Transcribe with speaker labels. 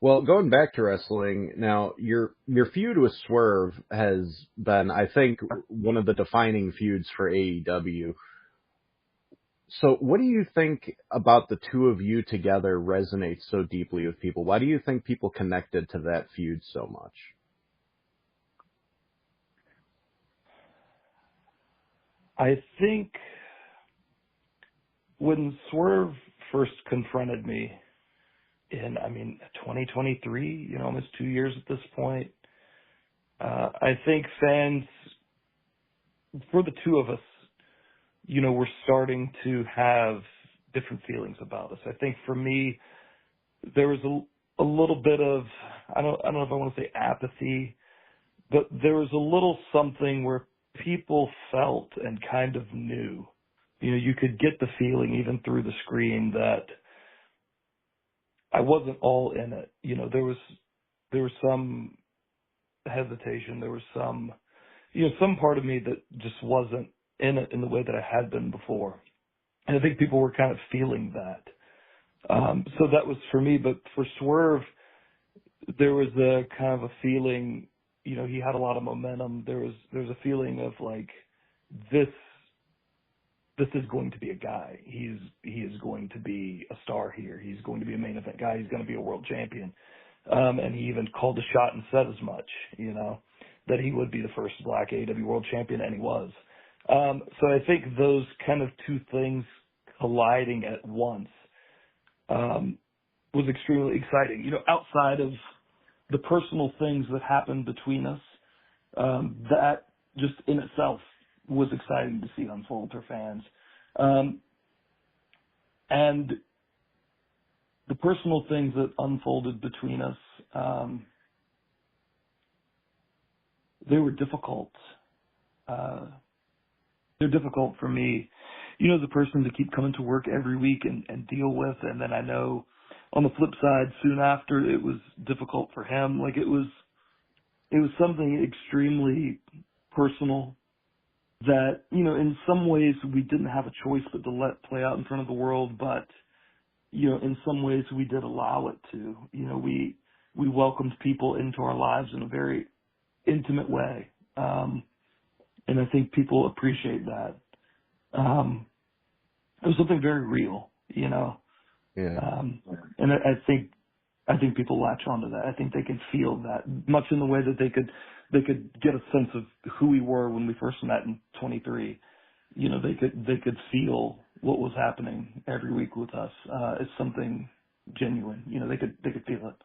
Speaker 1: Well, going back to wrestling now, your feud with Swerve has been, I think, one of the defining feuds for AEW. So, what do you think about the two of you together resonates so deeply with people? Why do you think people connected to that feud so much?
Speaker 2: I think when Swerve first confronted me in, 2023, almost 2 years at this point, I think fans, for the two of us, we're starting to have different feelings about us. I think for me, there was a little bit of, I don't know if I want to say apathy, but there was a little something where people felt and kind of knew. You could get the feeling even through the screen that I wasn't all in it. There was some hesitation. There was some part of me that just wasn't in it in the way that I had been before. And I think people were kind of feeling that. So that was for me, but for Swerve, there was a kind of a feeling, he had a lot of momentum. There was a feeling of like, this is going to be a guy. He is going to be a star here. He's going to be a main event guy. He's going to be a world champion. And he even called a shot and said as much, that he would be the first black AEW world champion, and he was. So I think those kind of two things colliding at once was extremely exciting. Outside of the personal things that happened between us, that just in itself was exciting to see unfold for fans. And the personal things that unfolded between us, they were difficult. They're difficult for me, the person to keep coming to work every week and deal with. And then I know on the flip side, soon after, it was difficult for him. Like it was something extremely personal that, in some ways we didn't have a choice but to let play out in front of the world. But, in some ways we did allow it to. We welcomed people into our lives in a very intimate way. And I think people appreciate that. It was something very real, Yeah. And I think people latch onto that. I think they can feel that much in the way that they could get a sense of who we were when we first met in 23. They could feel what was happening every week with us. It's something genuine. They could feel it.